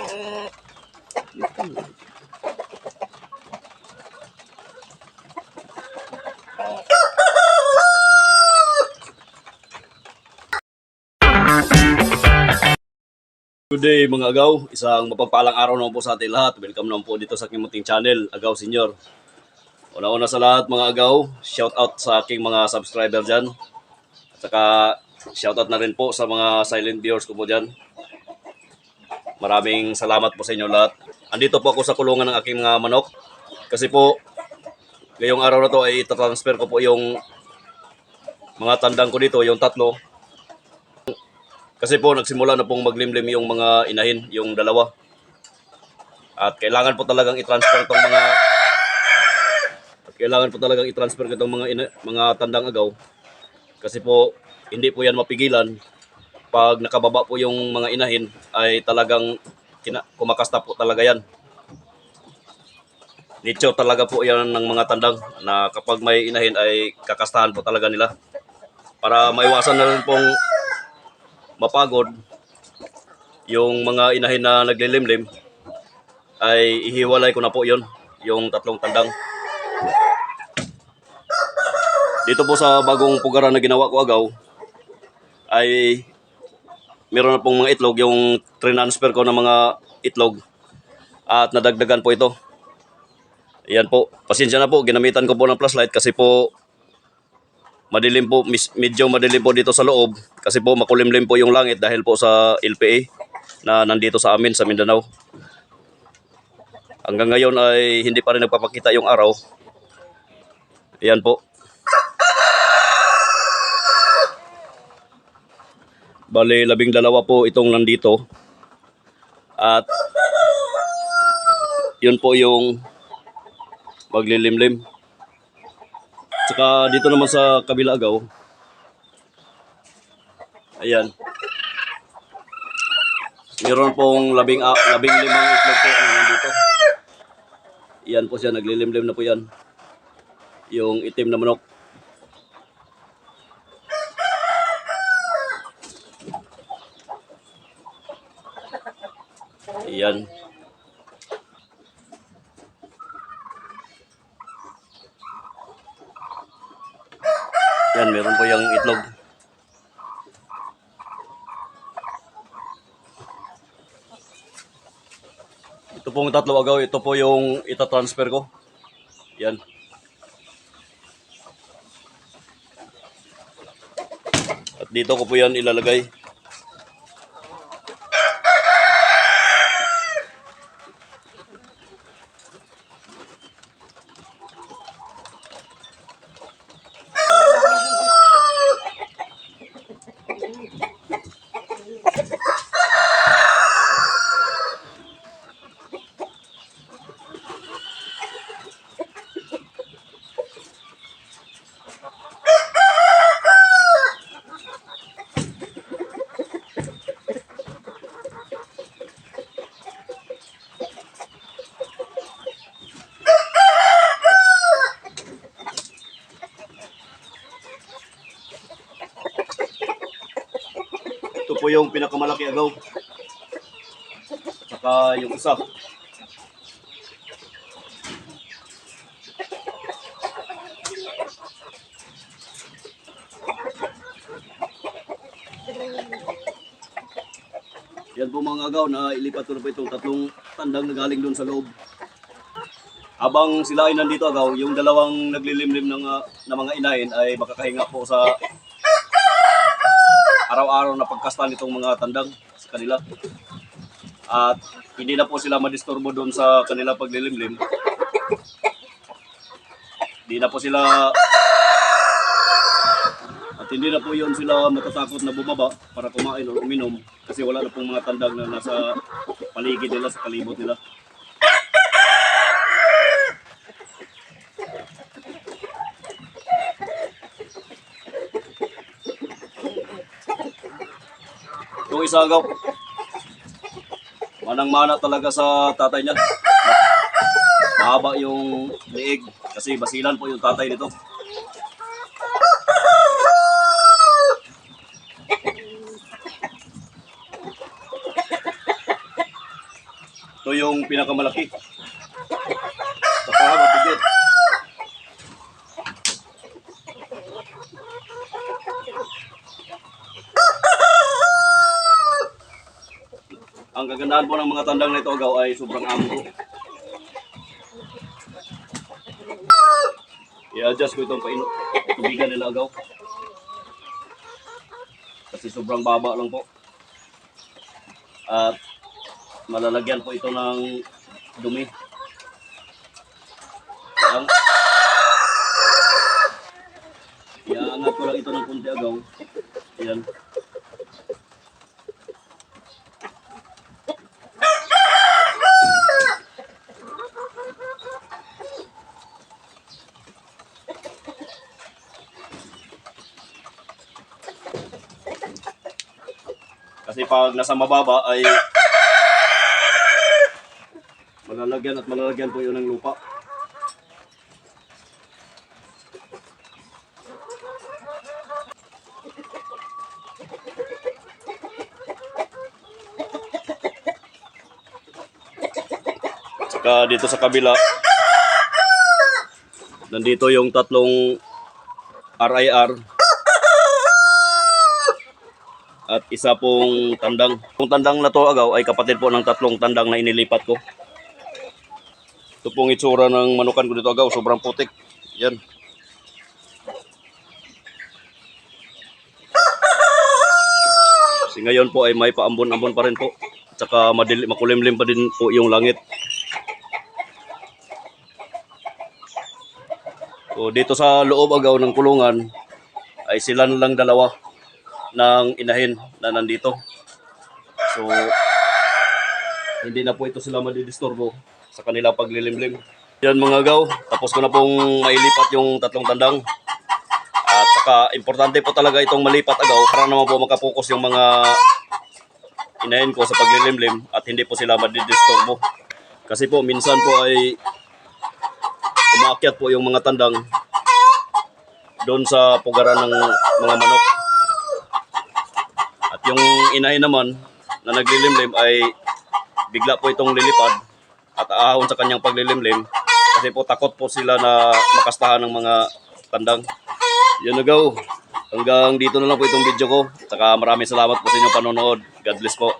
Good day mga agaw, isang mapagpalang araw naman po sa ating lahat. Welcome naman po dito sa aking munting channel, Agaw Senior. Una-una sa lahat mga agaw, shout out sa aking mga subscriber dyan. At saka shout out na rin po sa mga silent viewers ko po dyan. Maraming salamat po sa inyo lahat. Andito po ako sa kulungan ng aking mga manok. Kasi po, ngayong araw na to ay itatransfer ko po yung mga tandang ko dito, yung tatlo. Kasi po nagsimula na pong maglimlim yung mga inahin, yung dalawa. At kailangan po talagang i-transfer itong mga tandang agaw. Kasi po hindi po yan mapigilan. Pag nakababa po yung mga inahin ay talagang kumakasta po talaga yan. Nature talaga po yan ng mga tandang na kapag may inahin ay kakastahan po talaga nila. Para maiwasan na rin pong mapagod yung mga inahin na naglilimlim, ay ihiwalay ko na po yon, yung tatlong tandang. Dito po sa bagong pugaran na ginawa ko agaw, ay meron na pong mga itlog, yung transfer ko ng mga itlog at nadagdagan po ito. Ayan po, pasensya na po, ginamitan ko po ng flashlight kasi po madilim po, medyo madilim po dito sa loob kasi po makulimlim po yung langit dahil po sa LPA na nandito sa amin sa Mindanao. Hanggang ngayon ay hindi pa rin nagpapakita yung araw. Ayan po. Bale, 12 po itong nandito. At yun po yung maglilimlim. Saka dito naman sa kabila agaw. Ayan. Meron pong 15 itlog po na nandito. Ayan po siya, naglilimlim na po yan. Yung itim na manok. Ayan. Yan, meron po yung itlog. Ito pong tatlo agaw, ito po yung itatransfer ko. Yan. At dito ko po yan ilalagay. Ito po yung pinakamalaki agaw. Saka yung isa. Yan po mga agaw na ilipat ko na po itong tatlong tandang na galing doon sa loob. Habang sila ay nandito agaw, yung dalawang naglilimlim na mga inahin ay makakahinga po sa araw-araw na pagkasta nitong mga tandang sa kanila. At hindi na po sila madisturbo doon sa kanila paglilimlim. Hindi na po sila at hindi na po yun sila matatakot na bumaba para kumain o uminom kasi wala na pong mga tandang na nasa paligid nila, sa kalibot nila. Yung isa agaw, manang-mana talaga sa tatay niya. Mahaba yung liig kasi basilan po yung tatay nito. Ito yung pinakamalaki. Saka mabigat. Ang kagandahan po ng mga tandang na ito agaw ay sobrang amo. I-adjust ko itong tubigan nila agaw. Kasi sobrang baba lang po. At malalagyan po ito ng dumi. Ayan. Iaangat ko lang ito ng kunti agaw. Ayan. Kasi pag nasa mababa ay malalagyan po yun ng lupa. Saka dito sa kabila, nandito yung tatlong RIR. At isa pong tandang. Yung tandang na to agaw ay kapatid po ng tatlong tandang na inilipat ko. Ito pong itsura ng manukan ko dito agaw. Sobrang putik. Yan. Kasi ngayon po ay may paambon-ambon pa rin po. At saka makulimlim pa din po yung langit. So dito sa loob agaw ng kulungan ay sila lang dalawa ng inahin na nandito. So, hindi na po ito sila madidisturbo sa kanila paglilimlim. Yan mga gaw, tapos ko na pong mailipat yung tatlong tandang. At saka, importante po talaga itong malipat agaw para naman po makapokus yung mga inahin ko sa paglilimlim at hindi po sila madidisturbo. Kasi po, minsan po ay umaakyat po yung mga tandang doon sa pugaran ng mga manok. Yung inahin naman na naglilimlim ay bigla po itong lilipad at aahon sa kanyang paglilimlim kasi po takot po sila na makastahan ng mga tandang. Yun na go. Hanggang dito na lang po itong video ko. Saka maraming salamat po sa inyong panonood. God bless po.